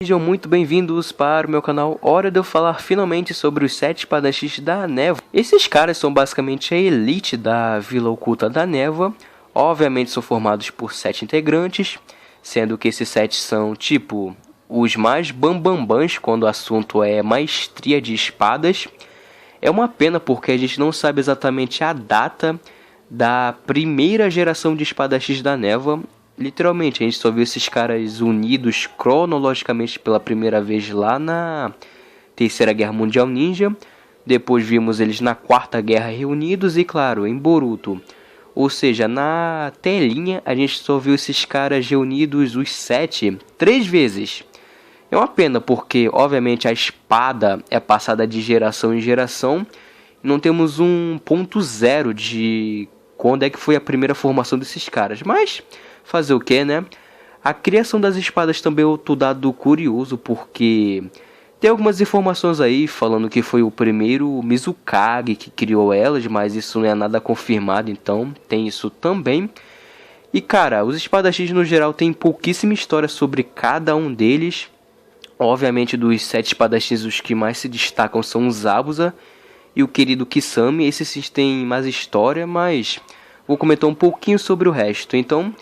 Sejam muito bem-vindos para o meu canal. Hora de eu falar finalmente sobre os 7 espadachins da Névoa. Esses caras são basicamente a elite da Vila Oculta da Névoa. Obviamente são formados por 7 integrantes, sendo que esses 7 são tipo os mais bambambãs quando o assunto é maestria de espadas. É uma pena porque a gente não sabe exatamente a data da primeira geração de espadachins da Névoa. Literalmente, a gente só viu esses caras unidos cronologicamente pela primeira vez lá na Terceira Guerra Mundial Ninja. Depois vimos eles na Quarta Guerra reunidos e, claro, em Boruto. Ou seja, na telinha a gente só viu esses caras reunidos, os 7, 3 vezes. É uma pena porque, obviamente, a espada é passada de geração em geração. Não temos um ponto zero de quando é que foi a primeira formação desses caras. Mas fazer o que, né? A criação das espadas também é outro dado curioso, porque tem algumas informações aí falando que foi o primeiro Mizukage que criou elas, mas isso não é nada confirmado, então tem isso também. E cara, os espadachins no geral tem pouquíssima história sobre cada um deles. Obviamente dos 7 espadachins os que mais se destacam são os Zabuza e o querido Kisame. Esses sim têm mais história, mas vou comentar um pouquinho sobre o resto. Então,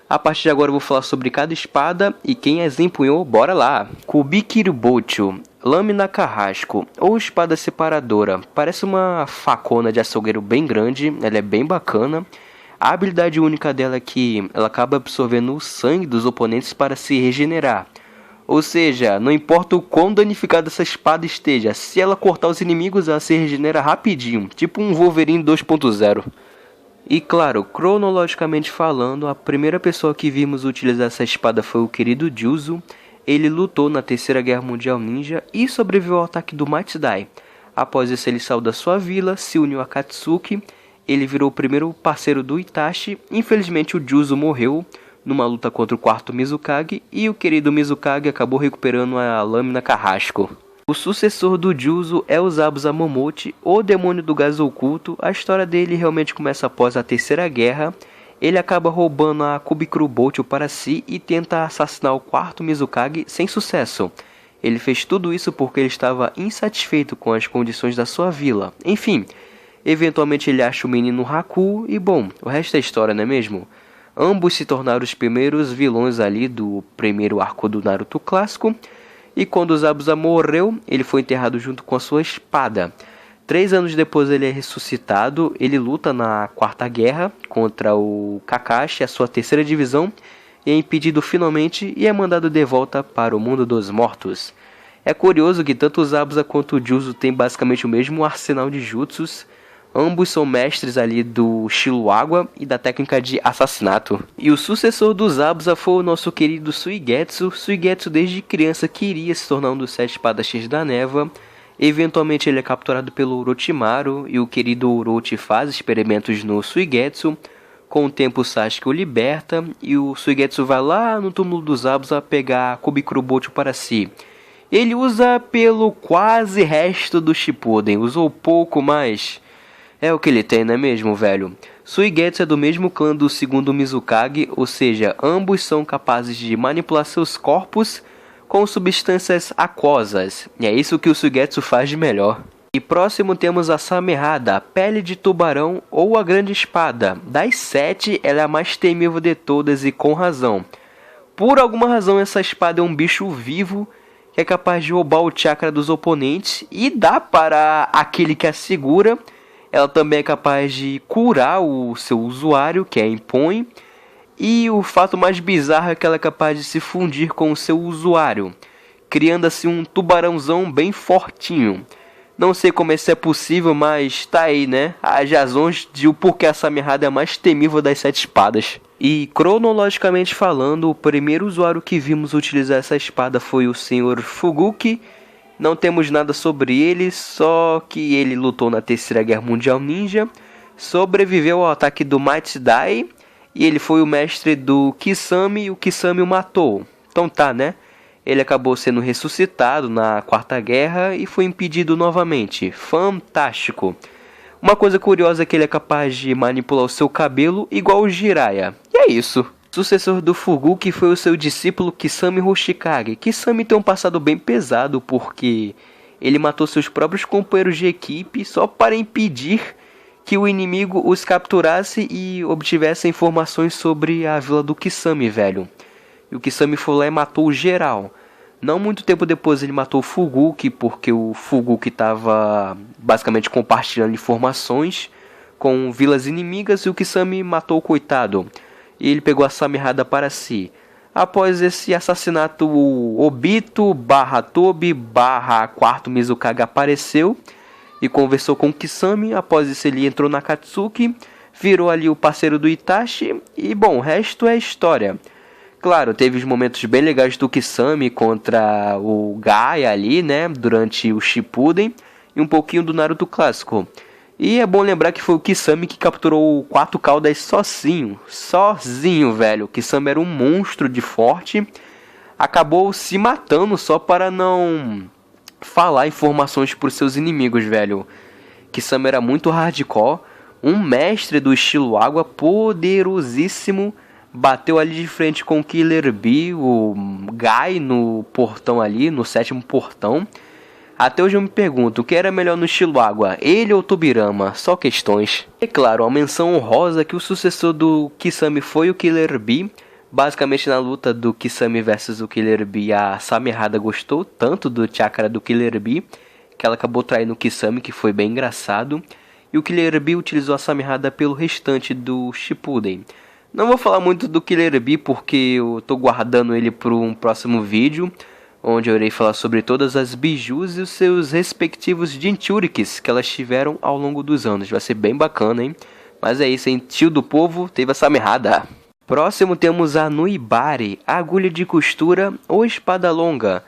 a partir de agora eu vou falar sobre cada espada e quem as empunhou, bora lá! Kubikiriboucho, lâmina carrasco ou espada separadora. Parece uma facona de açougueiro bem grande, ela é bem bacana. A habilidade única dela é que ela acaba absorvendo o sangue dos oponentes para se regenerar. Ou seja, não importa o quão danificada essa espada esteja, se ela cortar os inimigos ela se regenera rapidinho, tipo um Wolverine 2.0. E claro, cronologicamente falando, a primeira pessoa que vimos utilizar essa espada foi o querido Juzo. Ele lutou na Terceira Guerra Mundial Ninja e sobreviveu ao ataque do Matidai. Após isso ele saiu da sua vila, se uniu a Katsuki, ele virou o primeiro parceiro do Itachi. Infelizmente o Juzo morreu numa luta contra o quarto Mizukage e o querido Mizukage acabou recuperando a lâmina carrasco. O sucessor do Juzo é o Zabuza Momochi, o demônio do gás oculto. A história dele realmente começa após a Terceira Guerra. Ele acaba roubando a Kubikiriboucho para si e tenta assassinar o quarto Mizukage sem sucesso. Ele fez tudo isso porque ele estava insatisfeito com as condições da sua vila. Enfim, eventualmente ele acha o menino Haku e bom, o resto é história, não é mesmo? Ambos se tornaram os primeiros vilões ali do primeiro arco do Naruto clássico. E quando o Zabuza morreu, ele foi enterrado junto com a sua espada. 3 anos depois ele é ressuscitado, ele luta na Quarta Guerra contra o Kakashi, a sua terceira divisão, e é impedido finalmente e é mandado de volta para o mundo dos mortos. É curioso que tanto o Zabuza quanto o Juzo têm basicamente o mesmo arsenal de jutsus. Ambos são mestres ali do estilo água e da técnica de assassinato. E o sucessor do Zabuza foi o nosso querido Suigetsu. Suigetsu desde criança queria se tornar um dos 7 espadachins da Névoa. Eventualmente ele é capturado pelo Orochimaru e o querido Orochi faz experimentos no Suigetsu. Com o tempo o Sasuke o liberta e o Suigetsu vai lá no túmulo do Zabuza pegar a Kubikiriboucho para si. Ele usa pelo quase resto do Shippuden, usou pouco mais. É o que ele tem, não é mesmo, velho? Suigetsu é do mesmo clã do segundo Mizukage, ou seja, ambos são capazes de manipular seus corpos com substâncias aquosas. E é isso que o Suigetsu faz de melhor. E próximo temos a Samerada, pele de tubarão ou a grande espada. Das 7, ela é a mais temível de todas e com razão. Por alguma razão essa espada é um bicho vivo que é capaz de roubar o chakra dos oponentes e dá para aquele que a segura. Ela também é capaz de curar o seu usuário, que a impõe. E o fato mais bizarro é que ela é capaz de se fundir com o seu usuário, criando assim um tubarãozão bem fortinho. Não sei como isso é possível, mas tá aí, né? As razões de o porquê a Samerada é a mais temível das 7 espadas. E cronologicamente falando, o primeiro usuário que vimos utilizar essa espada foi o Sr. Fuguki. Não temos nada sobre ele, só que ele lutou na Terceira Guerra Mundial Ninja, sobreviveu ao ataque do Matidai e ele foi o mestre do Kisame e o Kisame o matou. Então tá, né? Ele acabou sendo ressuscitado na Quarta Guerra e foi impedido novamente. Fantástico! Uma coisa curiosa é que ele é capaz de manipular o seu cabelo igual o Jiraiya. E é isso. Sucessor do Fuguki foi o seu discípulo Kisame Hoshikage. Kisame tem um passado bem pesado porque ele matou seus próprios companheiros de equipe só para impedir que o inimigo os capturasse e obtivesse informações sobre a vila do Kisame, velho. E o Kisame foi lá e matou geral. Não muito tempo depois ele matou o Fuguki, porque o Fuguki estava basicamente compartilhando informações com vilas inimigas e o Kisame matou o coitado. E ele pegou a Samehada para si. Após esse assassinato, o Obito Tobi quarto Mizukage apareceu e conversou com o Kisame. Após isso ele entrou na Akatsuki, virou ali o parceiro do Itachi e bom, o resto é história. Claro, teve os momentos bem legais do Kisame contra o Gaia ali, né, durante o Shippuden e um pouquinho do Naruto clássico. E é bom lembrar que foi o Kisame que capturou 4 caudas sozinho, velho. O Kisame era um monstro de forte, acabou se matando só para não falar informações para os seus inimigos, velho. Kisame era muito hardcore, um mestre do estilo água, poderosíssimo. Bateu ali de frente com o Killer Bee, o Guy no portão ali, no 7º portão. Até hoje eu me pergunto, o que era melhor no estilo água, ele ou Tobirama? Só questões. E claro, a menção honrosa que o sucessor do Kisame foi o Killer Bee. Basicamente na luta do Kisame versus o Killer Bee, a Samehada gostou tanto do chakra do Killer Bee que ela acabou traindo o Kisame, que foi bem engraçado. E o Killer Bee utilizou a Samehada pelo restante do Shippuden. Não vou falar muito do Killer Bee porque eu tô guardando ele para um próximo vídeo, onde eu irei falar sobre todas as bijus e os seus respectivos Jinchurikis que elas tiveram ao longo dos anos. Vai ser bem bacana, hein? Mas é isso, hein? Tio do povo teve a Samehada. Próximo temos a Nuibari, agulha de costura ou espada longa,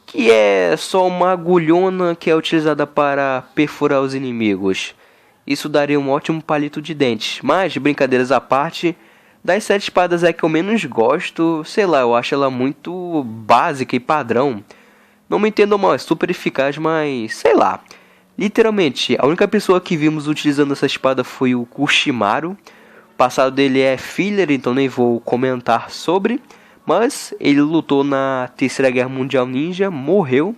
que é só uma agulhona que é utilizada para perfurar os inimigos. Isso daria um ótimo palito de dente, mas brincadeiras à parte, das 7 espadas é que eu menos gosto, sei lá, eu acho ela muito básica e padrão. Não me entendam mal, é super eficaz, mas sei lá. Literalmente, a única pessoa que vimos utilizando essa espada foi o Kushimaru. O passado dele é filler, então nem vou comentar sobre. Mas ele lutou na Terceira Guerra Mundial Ninja, morreu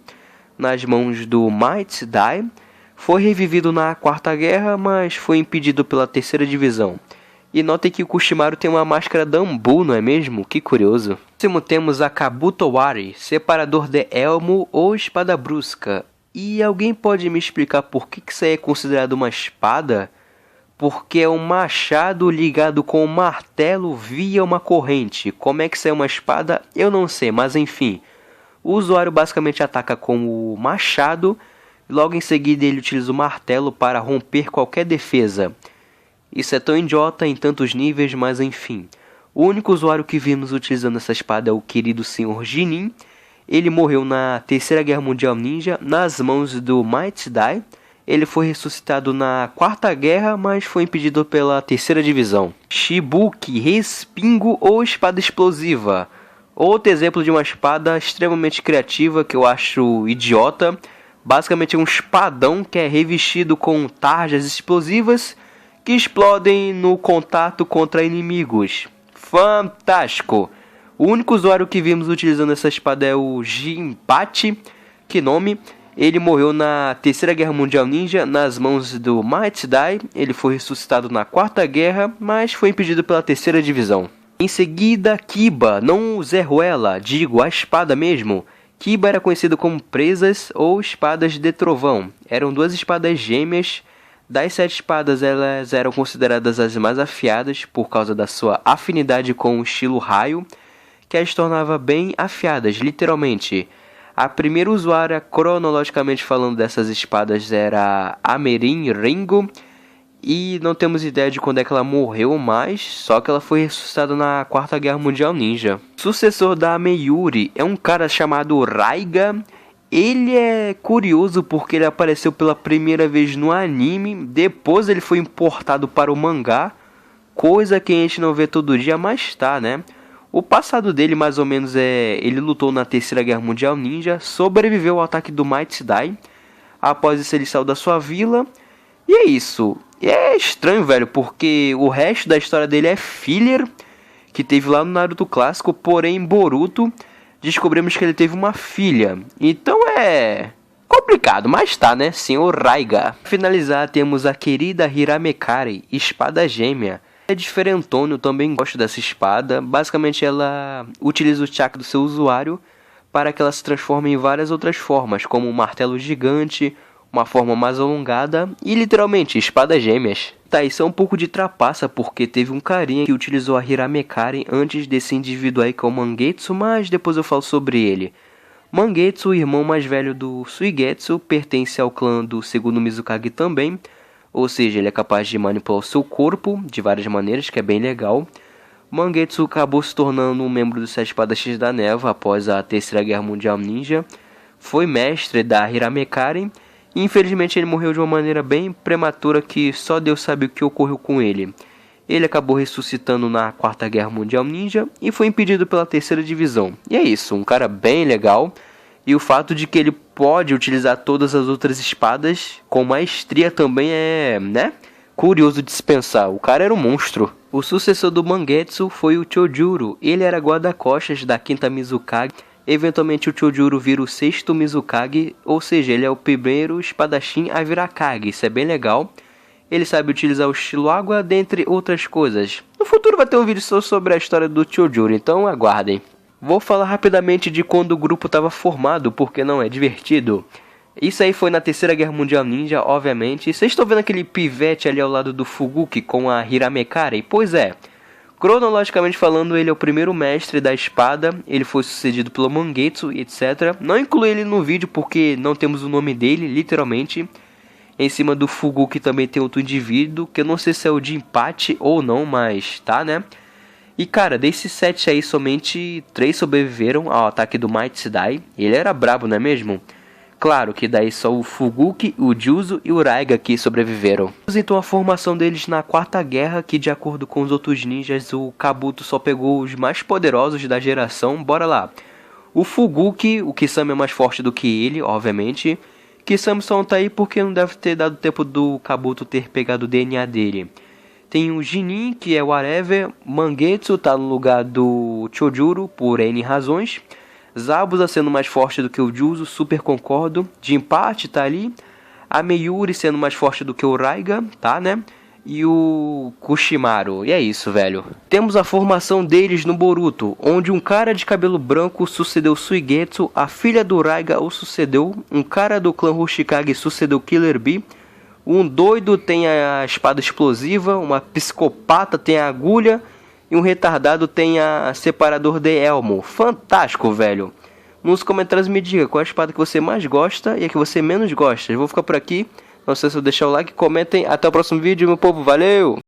nas mãos do Might Dai. Foi revivido na Quarta Guerra, mas foi impedido pela Terceira Divisão. E notem que o Kushimaru tem uma máscara Dambu, não é mesmo? Que curioso. Próximo temos a Kabutowari, separador de elmo ou espada brusca. E alguém pode me explicar por que isso aí é considerado uma espada? Porque é um machado ligado com um martelo via uma corrente. Como é que isso é uma espada? Eu não sei, mas enfim. O usuário basicamente ataca com o machado. Logo em seguida ele utiliza o martelo para romper qualquer defesa. Isso é tão idiota em tantos níveis, mas enfim. O único usuário que vimos utilizando essa espada é o querido Sr. Jinin. Ele morreu na Terceira Guerra Mundial Ninja, nas mãos do Might Dai. Ele foi ressuscitado na Quarta Guerra, mas foi impedido pela Terceira Divisão. Shibuki, respingo ou espada explosiva. Outro exemplo de uma espada extremamente criativa que eu acho idiota. Basicamente é um espadão que é revestido com tarjas explosivas que explodem no contato contra inimigos. Fantástico! O único usuário que vimos utilizando essa espada é o Jinpachi Kinomi. Ele morreu na Terceira Guerra Mundial Ninja, nas mãos do Might Dai. Ele foi ressuscitado na Quarta Guerra, mas foi impedido pela Terceira Divisão. Em seguida, Kiba, não o Zerruela, digo, a espada mesmo. Kiba era conhecido como presas ou espadas de trovão. Eram 2 espadas gêmeas. Das 7 espadas, elas eram consideradas as mais afiadas por causa da sua afinidade com o estilo raio, que as tornava bem afiadas, literalmente. A primeira usuária, cronologicamente falando, dessas espadas era Amerin Ringo, e não temos ideia de quando é que ela morreu mais, só que ela foi ressuscitada na Quarta Guerra Mundial Ninja. Sucessor da Meiuri é um cara chamado Raiga. Ele é curioso porque ele apareceu pela primeira vez no anime, depois ele foi importado para o mangá, coisa que a gente não vê todo dia, mas tá, né? O passado dele mais ou menos é... ele lutou na Terceira Guerra Mundial Ninja, sobreviveu ao ataque do Might Dai, após isso ele saiu da sua vila, e é isso. E é estranho, velho, porque o resto da história dele é filler, que teve lá no Naruto clássico, porém em Boruto descobrimos que ele teve uma filha. Então é complicado, mas tá, né, senhor Raiga. Para finalizar, temos a querida Hiramekari, espada gêmea. É diferentona, eu também gosto dessa espada. Basicamente ela utiliza o chakra do seu usuário para que ela se transforme em várias outras formas, como um martelo gigante, uma forma mais alongada e literalmente espadas gêmeas. Tá, isso é um pouco de trapaça porque teve um carinha que utilizou a Hiramekari antes desse indivíduo aí que é o Mangetsu, mas depois eu falo sobre ele. Mangetsu, o irmão mais velho do Suigetsu, pertence ao clã do segundo Mizukage também, ou seja, ele é capaz de manipular o seu corpo de várias maneiras, que é bem legal. Mangetsu acabou se tornando um membro dos Sete Espadachins da Névoa após a Terceira Guerra Mundial Ninja, foi mestre da Hiramekari e infelizmente ele morreu de uma maneira bem prematura que só Deus sabe o que ocorreu com ele. Ele acabou ressuscitando na Quarta Guerra Mundial Ninja e foi impedido pela Terceira Divisão. E é isso, um cara bem legal. E o fato de que ele pode utilizar todas as outras espadas com maestria também é, né, curioso de se pensar. O cara era um monstro. O sucessor do Mangetsu foi o Chojuro. Ele era guarda-costas da quinta Mizukage. Eventualmente o Chojuro vira o sexto Mizukage, ou seja, ele é o primeiro espadachim a virar Kage. Isso é bem legal. Ele sabe utilizar o estilo água, dentre outras coisas. No futuro vai ter um vídeo só sobre a história do Chojuro, então aguardem. Vou falar rapidamente de quando o grupo estava formado, porque não é divertido. Isso aí foi na Terceira Guerra Mundial Ninja, obviamente. Vocês estão vendo aquele pivete ali ao lado do Fuguki com a Hiramekari? Pois é. Cronologicamente falando, ele é o primeiro mestre da espada. Ele foi sucedido pelo Mangetsu, etc. Não incluí ele no vídeo porque não temos o nome dele, literalmente. Em cima do Fuguki também tem outro indivíduo, que eu não sei se é o de empate ou não, mas tá, né? E cara, desses 7 aí, somente 3 sobreviveram ao ataque do Might Sidai. Ele era brabo, não é mesmo? Claro que daí só o Fuguki, o Juzo e o Raiga que sobreviveram. Então a formação deles na Quarta Guerra, que de acordo com os outros ninjas, o Kabuto só pegou os mais poderosos da geração. Bora lá. O Fuguki, o Kisame é mais forte do que ele, obviamente. Kisame só não tá aí porque não deve ter dado tempo do Kabuto ter pegado o DNA dele. Tem o Jinin, que é whatever. Mangetsu tá no lugar do Chojuro, por N razões. Zabuza sendo mais forte do que o Juzo, super concordo. De empate tá ali. A Meiuri sendo mais forte do que o Raiga, tá, né? E o Kushimaru. E é isso, velho. Temos a formação deles no Boruto, onde um cara de cabelo branco sucedeu Suigetsu, a filha do Raiga o sucedeu, um cara do clã Hoshikage sucedeu Killer Bee, um doido tem a espada explosiva, uma psicopata tem a agulha e um retardado tem a separador de elmo. Fantástico, velho. Nos comentários me diga qual é a espada que você mais gosta e a que você menos gosta. Eu vou ficar por aqui. Não sei se eu deixar o like, comentem. Até o próximo vídeo, meu povo. Valeu!